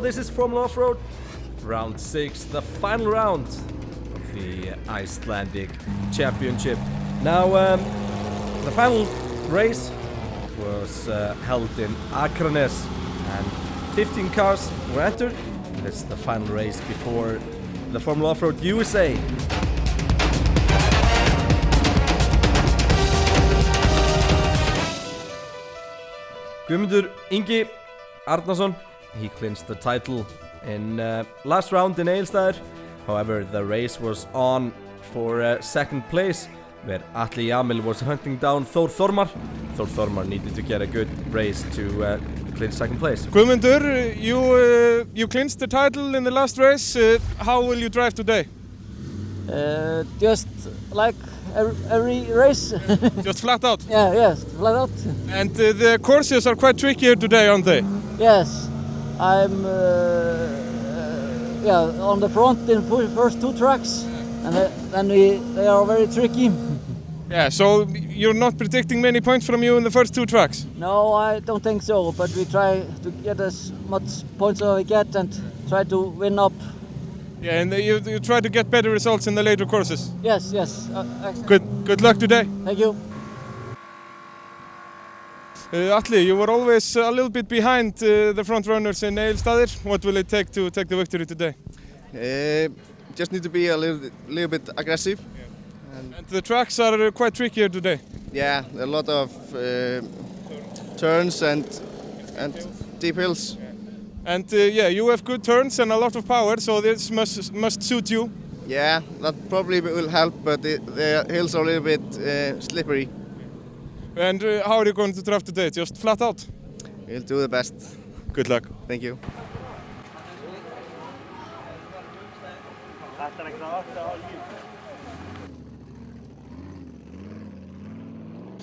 this is Formula Offroad, round 6, the final round of the Icelandic Championship. Now, the final race was held in Akranes, and 15 cars were entered. This is the final race before the Formula Offroad USA. Guðmundur Ingi Arnarsson, he clinched the title in last round in Egilsstaðir. However, the race was on for second place, where Atli Jamil was hunting down Þór Þormar. Þór Þormar needed to get a good race to clinch second place. Guðmundur, you clinched the title in the last race. How will you drive today? Just like every race. Just flat out? Yes, flat out. And the courses are quite tricky here today, aren't they? Yes, I'm on the front in first two tracks, and then they are very tricky. Yeah, so you're not predicting many points from you in the first two tracks? No, I don't think so, but we try to get as much points as we get and try to win up. Yeah, and you try to get better results in the later courses? Yes. Good luck today. Thank you. Atli, you were always a little bit behind the front runners in Egilsstaðir. What will it take to take the victory today? Just need to be a little bit aggressive. Yeah. And the tracks are quite tricky here today. Yeah, a lot of turns and deep hills. Yeah. And you have good turns and a lot of power, so this must suit you. Yeah, that probably will help, but the hills are a little bit slippery. And how are you going to drive today? Just flat out? We'll do the best. Good luck. Thank you.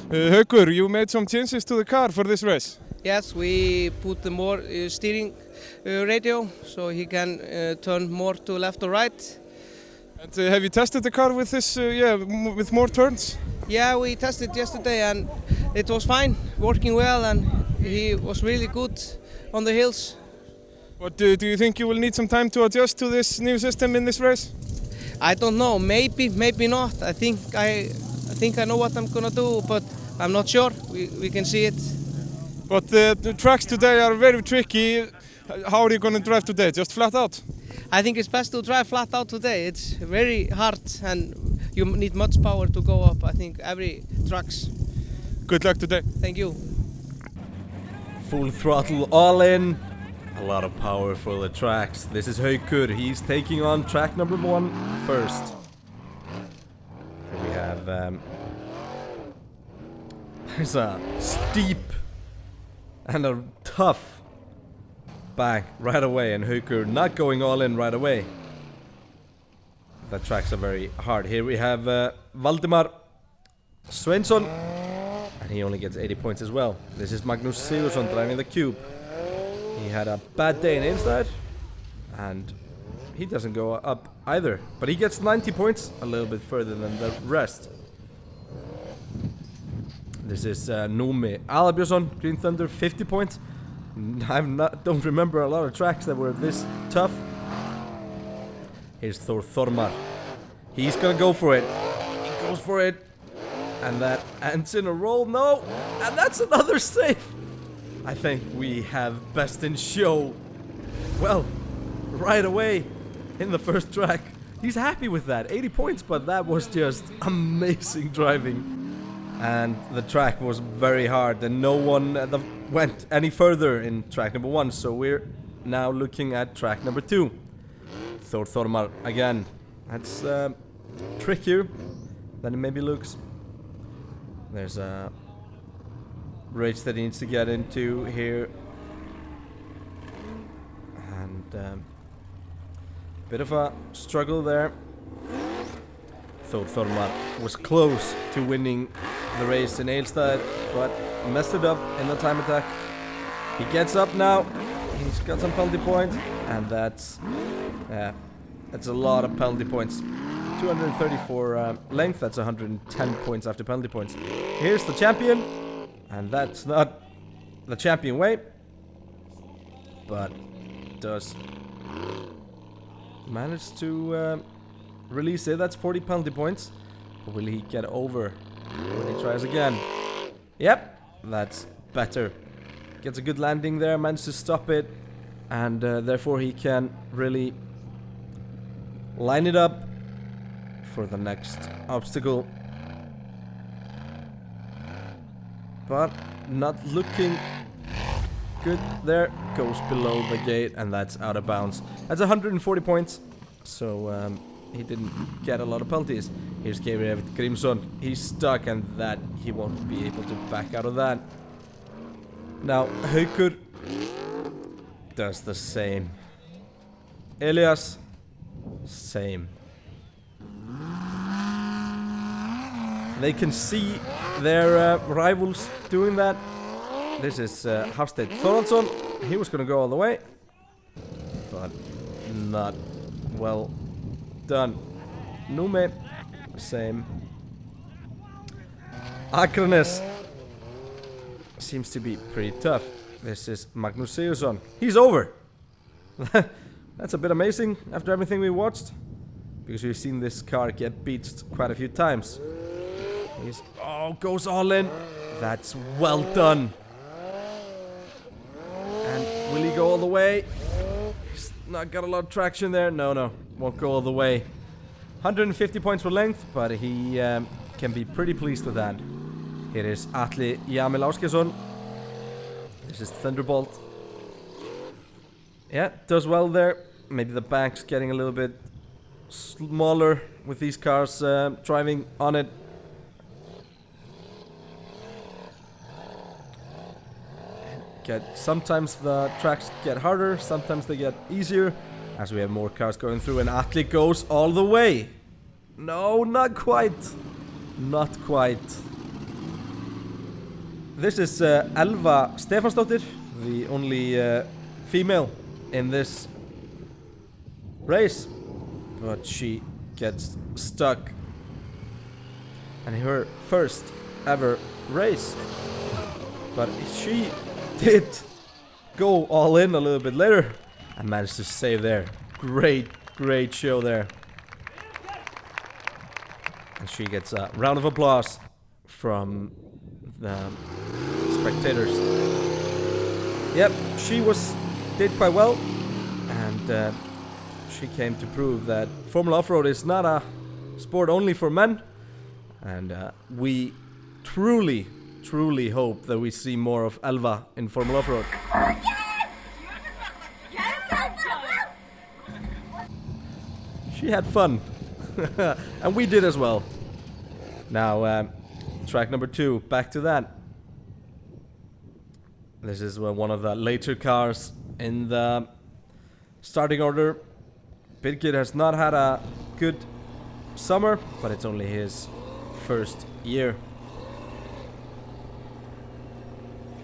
Haukur, you made some changes to the car for this race. Yes, we put the more steering radio, so he can turn more to left or right. And have you tested the car with this, with more turns? Yeah, we tested yesterday and it was fine, working well, and he was really good on the hills. But do you think you will need some time to adjust to this new system in this race? I don't know, maybe not. I think I know what I'm gonna do, but I'm not sure. We can see it. But the tracks today are very tricky. How are you going to drive today? Just flat out? I think it's best to drive flat out today. It's very hard and you need much power to go up, I think, every tracks. Good luck today. Thank you. Full throttle, all in. A lot of power for the tracks. This is Haukur. He's taking on track number 1 first. Here we have... there's a steep and a tough bank right away, and Haukur not going all in right away. The tracks are very hard. Here we have Valdimar Sveinsson, and he only gets 80 points as well. This is Magnús Sigurðsson driving the Cube. He had a bad day in Egilsstaðir, and he doesn't go up either, but he gets 90 points, a little bit further than the rest. This is Númi Aðalbjörnsson, Green Thunder, 50 points. Don't remember a lot of tracks that were this tough. Here's Þór Þormar. He's gonna go for it. He goes for it. And that ends in a roll. No! And that's another save! I think we have best in show. Well, right away in the first track. He's happy with that. 80 points, but that was just amazing driving. And the track was very hard, and no one went any further in track number 1, so we're now looking at track number 2. Þór Þormar again. That's trickier than it maybe looks. There's a race that he needs to get into here, and bit of a struggle there. Þór Þormar was close to winning the race in Egilsstaðir, but messed it up in the time attack. He gets up now. He's got some penalty points, and that's a lot of penalty points. 230 for length. That's 110 points after penalty points. Here's the champion, and that's not the champion way, but does manage to release it. That's 40 penalty points. But will he get over when he tries again? Yep, that's better. Gets a good landing there, manages to stop it. And therefore he can really line it up for the next obstacle. But not looking good there. Goes below the gate and that's out of bounds. That's 140 points. So he didn't get a lot of penalties. Here's Gabriel Grimson. He's stuck and that he won't be able to back out of that. Now Haukur does the same. Elias, same. They can see their rivals doing that. This is Hafstedt Thoraldsson. He was going to go all the way, but not well done. Nume, same. Akranes seems to be pretty tough. This is Magnus Sigurðsson. He's over. That's a bit amazing after everything we watched, because we've seen this car get beached quite a few times. He's, oh, goes all in. That's well done. And will he go all the way? He's not got a lot of traction there. No, won't go all the way. 150 points for length, but he can be pretty pleased with that. Here is Atli Jamil Ásgeirsson. This is Thunderbolt. Yeah, does well there. Maybe the bank's getting a little bit smaller with these cars driving on it. Sometimes the tracks get harder, sometimes they get easier, as we have more cars going through, and Atli goes all the way. No, not quite. Not quite. This is Elva Stefansdóttir, the only female in this race, but she gets stuck. And her first ever race. But she did go all in a little bit later and managed to save there. Great show there. And she gets a round of applause from the spectators. Yep, she did quite well, and she came to prove that Formula Offroad is not a sport only for men, and we truly hope that we see more of Elva in Formula Offroad. She had fun, and we did as well. Now, track number 2, back to that. This is one of the later cars in the starting order. Birgir has not had a good summer, but it's only his first year.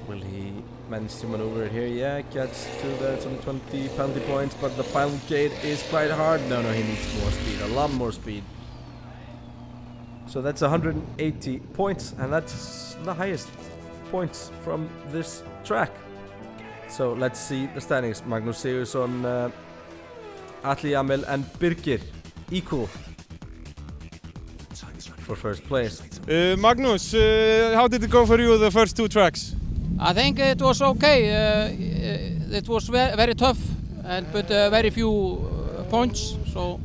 Will he manage to maneuver it here? Yeah, gets to the 20 penalty points, but the final gate is quite hard. No, he needs more speed, a lot more speed. So that's 180 points, and that's the highest points from this track. So let's see the standings. Magnus Sigurðsson, Atli Jamil and Birgir equal for first place. Magnus, how did it go for you the first 2 tracks? I think it was okay. It was very tough, but very few points. So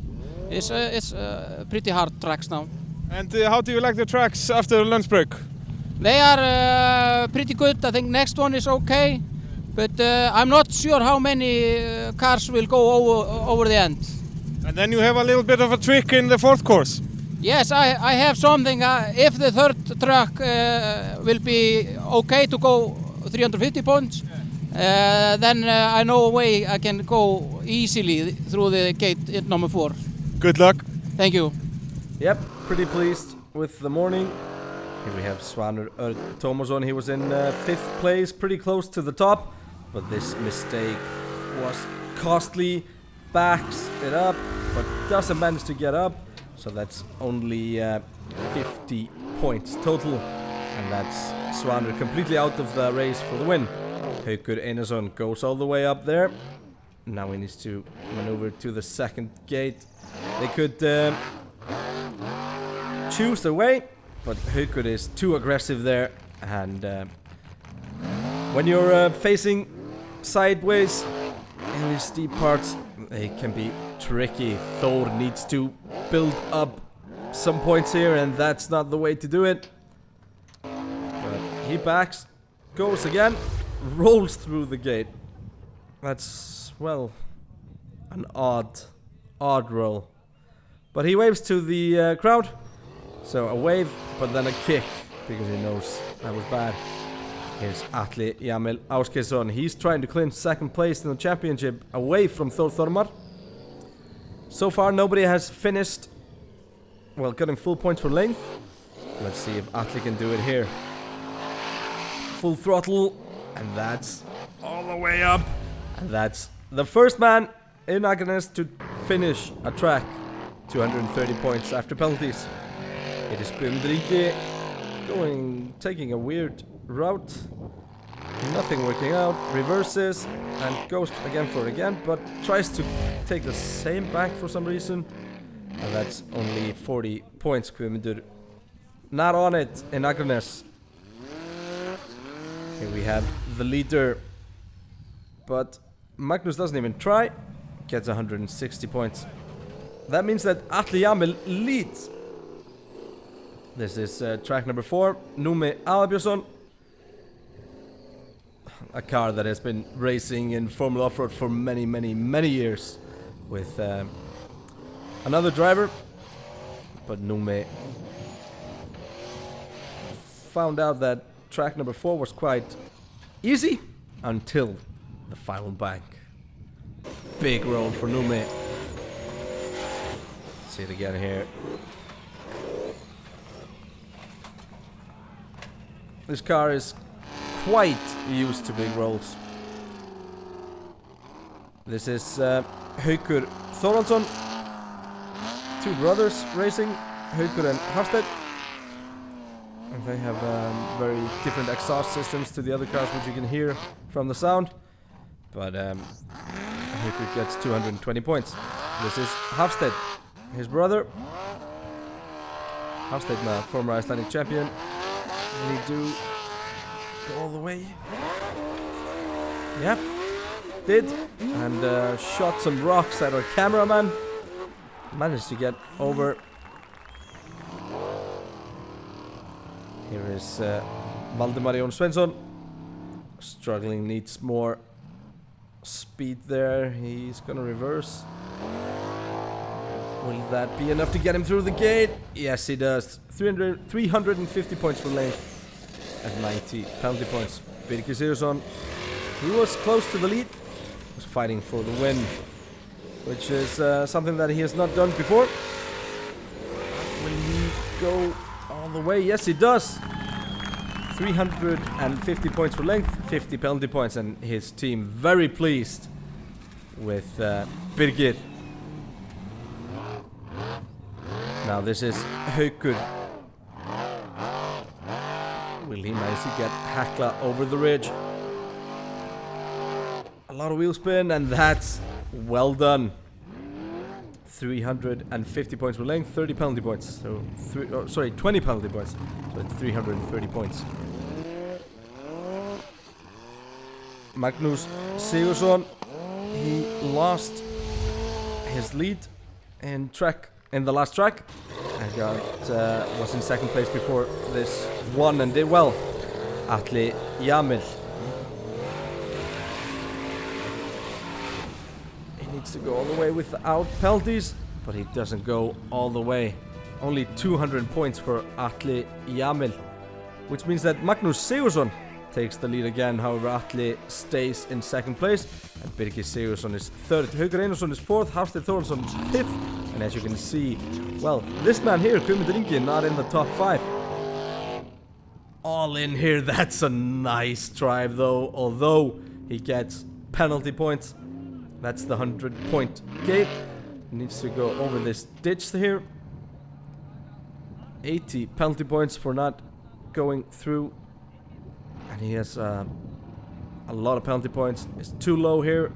it's pretty hard tracks now. And how do you like the tracks after lunch break? They are pretty good. I think next one is okay, but I'm not sure how many cars will go over the end. And then you have a little bit of a trick in the 4th course. Yes, I have something. If the 3rd track will be okay to go 350 points, then I know a way I can go easily through the gate in number 4. Good luck. Thank you. Yep, pretty pleased with the morning. Here we have Svanur Tómasson. He was in 5th place, pretty close to the top, but this mistake was costly. Backs it up, but doesn't manage to get up. So that's only 50 points total, and that's Svanur completely out of the race for the win. Haukur Einarsson goes all the way up there. Now he needs to maneuver to the second gate. They could choose their way, but Haukur is too aggressive there. And when you're facing sideways in these steep parts, they can be tricky. Thor needs to build up some points here, and that's not the way to do it. But he backs, goes again, rolls through the gate. That's, well, an odd roll. But he waves to the crowd. So a wave, but then a kick, because he knows that was bad. Here's Atli Jamil Ásgeirsson. He's trying to clinch second place in the championship away from Thor Thormar. So far, nobody has finished, well, getting full points for length. Let's see if Atli can do it here. Full throttle, and that's all the way up. And that's the first man in Akranes to finish a track. 230 points after penalties. It is Guðmundur Ingi taking a weird route. Nothing working out. Reverses and goes again for it again, but tries to take the same back for some reason. And that's only 40 points. Guðmundur not on it in Akranes. Here we have the leader, but Magnus doesn't even try. Gets 160 points. That means that Atli Jamil leads. This is track number 4, Númi Aðalbjörnsson. A car that has been racing in Formula Offroad for many years with another driver. But Númi found out that track number 4 was quite easy until the final bank. Big roll for Númi. See it again here. This car is quite used to big rolls. This is Haukur Þórhallsson. Two brothers racing, Haukur and Hafstedt. And they have very different exhaust systems to the other cars, which you can hear from the sound. But Haukur gets 220 points. This is Hafstedt, his brother. Hafstedt, former Icelandic champion. We do go all the way. Yep, did. And shot some rocks at our cameraman. Managed to get over. Here is Valdimar Jón Sveinsson. Struggling, needs more speed there. He's gonna reverse. Will that be enough to get him through the gate? Yes, he does. 350 points for length and 90 penalty points. Birgir Sigurðsson, he was close to the lead. Was fighting for the win, which is something that he has not done before. Will he go all the way? Yes, he does. 350 points for length, 50 penalty points, and his team very pleased with Birgir. Now this is Haukur. Will he manage to get Hekla over the ridge? A lot of wheel spin, and that's well done. 350 points for length, 30 penalty points. So 20 penalty points. So it's 330 points. Magnus Sigurðsson, he lost his lead in the last track, and was in second place before this one and did well. Atli Jamil. He needs to go all the way without penalties, but he doesn't go all the way. Only 200 points for Atli Jamil, which means that Magnus Sigurðsson takes the lead again. However, Atli stays in second place, and Birgir Sigurðsson is third. Haukur Einarsson is fourth, Hafstedt Þórhallsson is fifth, and as you can see, well, this man here, Guðmundur Ingi, not in the top 5. All in here. That's a nice drive though, although he gets penalty points. That's the 100-point gate. He needs to go over this ditch here. 80 penalty points for not going through. And he has a lot of penalty points. It's too low here.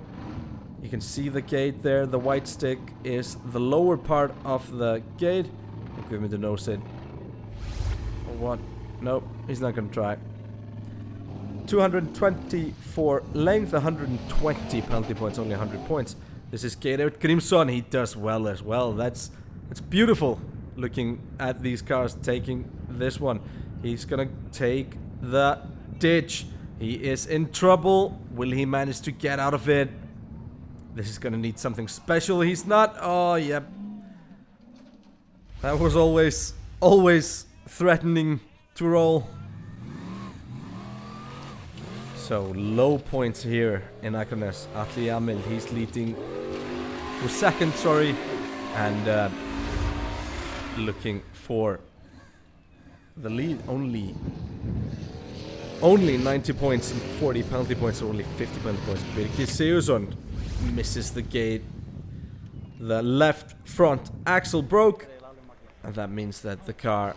You can see the gate there. The white stick is the lower part of the gate. Give me the nose in. Or what? Nope, he's not gonna try. 220 for length, 120 penalty points, only 100 points. This is Geir Grimsson. He does well as well. That's beautiful looking at these cars taking this one. He's gonna take the ditch. He is in trouble. Will he manage to get out of it? This is gonna need something special. He's not. Oh, yep. That was always threatening to roll. So low points here in Akranes. Atli Jamil, he's leading. We're second, sorry, and looking for the lead. Only 90 points and 40 penalty points, so only 50 penalty points. Birgir Sigurðsson misses the gate. The left front axle broke, and that means that the car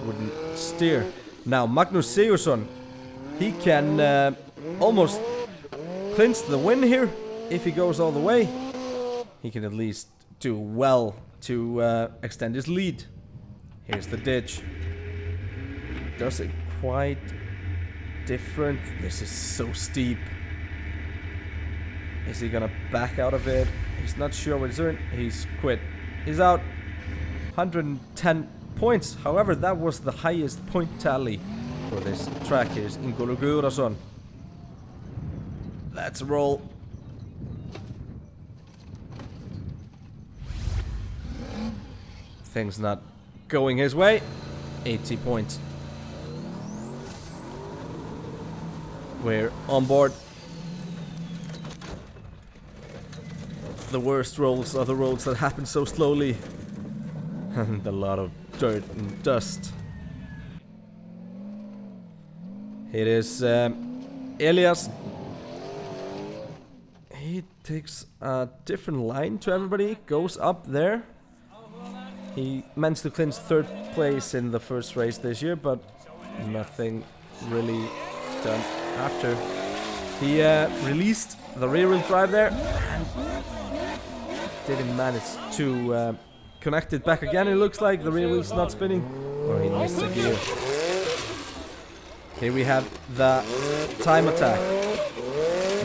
wouldn't steer. Now Magnus Sigurðsson, he can almost clinch the win here if he goes all the way. He can at least do well to extend his lead. Here's the ditch. Does it quite different? This is so steep. Is he gonna back out of it? He's not sure what he's doing. He's quit. He's out. 110 points. However, that was the highest point tally for this track. Here's Ingólfur Guðrason. Let's roll. Things not going his way. 80 points. We're on board. The worst rolls are the rolls that happen so slowly. And a lot of dirt and dust. It is Elias. He takes a different line to everybody. Goes up there. He managed to clinch third place in the first race this year, but nothing really done after. He released the rear-wheel drive there and didn't manage to connect it back again. It looks like the rear wheel's not spinning, or he missed a gear. Here we have the time attack.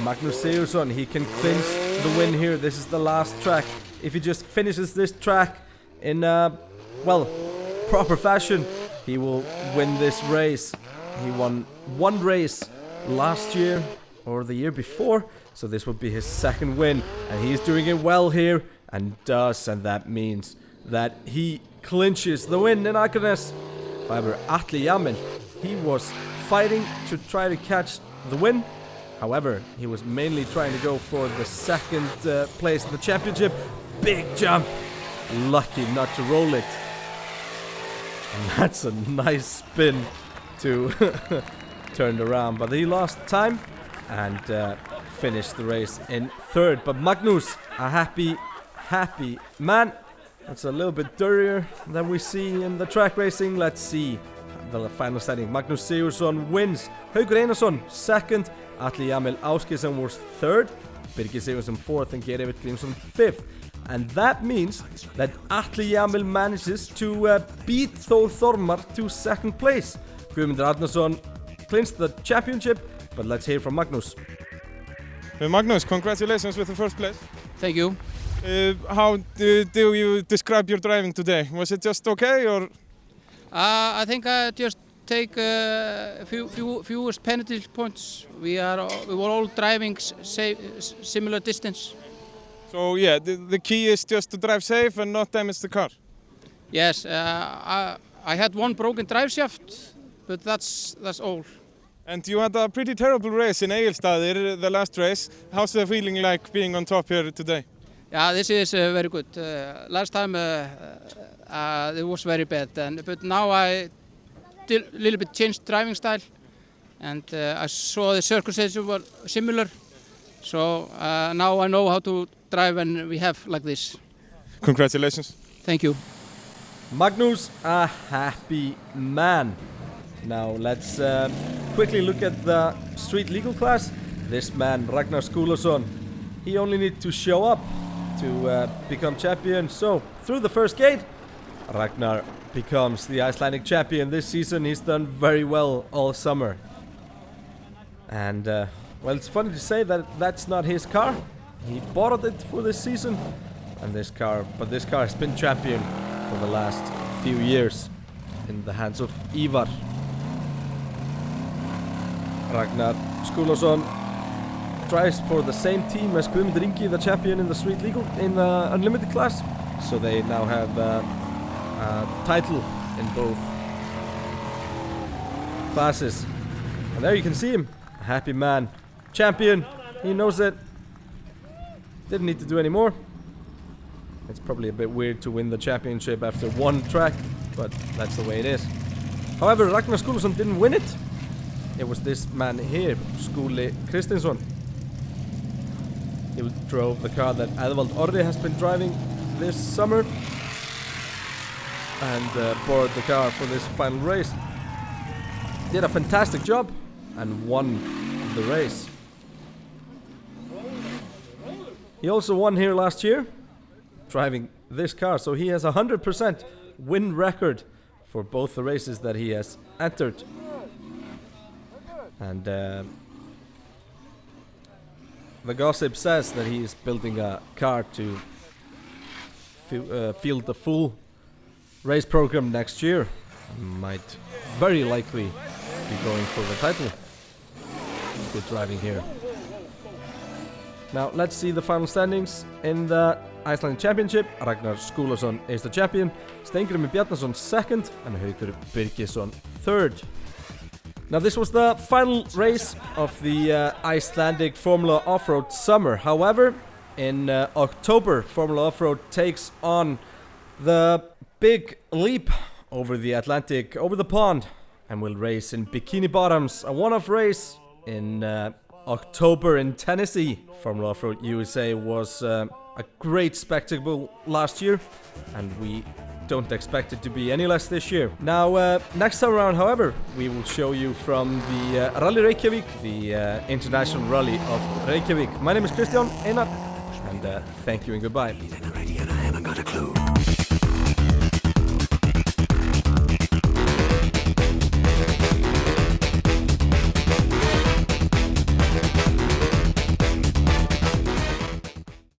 Magnus Sigurðsson, he can clinch the win here. This is the last track. If he just finishes this track in well, proper fashion, he will win this race. He won one race last year or the year before, so this would be his second win, and he's doing it well here, and that means that he clinches the win in Akranes. However, Atli Jamil, he was fighting to try to catch the win. However, he was mainly trying to go for the second place in the championship. Big jump. Lucky not to roll it. And that's a nice spin to turn around. But he lost time and finished the race in third. But Magnus, a happy man. That's a little bit dirtier than we see in the track racing. Let's see the final standing. Magnus Sigurðsson wins. Haukur Einarsson second. Atli Jamil Ásgeirsson was third. Birgir Sigurðsson fourth and Geir Grimsson fifth. And that means that Atli Jamil manages to beat Þór Þormar to second place. Guðmundur Arnarsson clinched the championship, but let's hear from Magnus. Magnus, congratulations with the first place. Thank you. How do you describe your driving today? Was it just okay, or? I think I just take fewest penalty points. We were all driving similar distance. So yeah, the key is just to drive safe and not damage the car. Yes, I had one broken drive shaft, but that's all. And you had a pretty terrible race in Egilsstaðir, the last race. How's the feeling like being on top here today? Yeah, this is very good. Last time it was very bad, but now I a little bit changed driving style, and I saw the circumstances were similar, so now I know how to drive when we have like this. Congratulations. Thank you. Magnus, a happy man. Now let's quickly look at the street legal class. This man, Ragnar Skúlason, he only needs to show up to become champion. So, through the first gate, Ragnar becomes the Icelandic champion this season. He's done very well all summer. And, well, it's funny to say that that's not his car. He bought it for this season. And this car has been champion for the last few years in the hands of Ivar. Ragnar Skúlason drives for the same team as Guðmundur Ingi, the champion in the street legal in the unlimited class. So they now have a title in both classes. And there you can see him, a happy man, champion. He knows it. Didn't need to do any more. It's probably a bit weird to win the championship after one track, but that's the way it is. However, Ragnar Skúlason didn't win it. It was this man here, Skúli Kristinsson. He drove the car that Edvald Orri has been driving this summer and borrowed the car for this final race. Did a fantastic job and won the race. He also won here last year, driving this car, so he has a 100% win record for both the races that he has entered. And the gossip says that he is building a car to field the full race program next year. Might very likely be going for the title. Good driving here. Now let's see the final standings in the Icelandic Championship. Ragnar Skúlason is the champion, Steingrímur Bjarnason second, and Haukur Birgisson third. Now this was the final race of the Icelandic Formula Offroad summer. However, in October, Formula Offroad takes on the big leap over the Atlantic, over the pond, and will race in Bikini Bottoms, a one-off race in October in Tennessee. Formula Offroad USA was a great spectacle last year, and we don't expect it to be any less this year. Now, next time around, however, we will show you from the Rally Reykjavík, the International Rally of Reykjavík. My name is Kristján Einar, and thank you and goodbye. I haven't got a clue.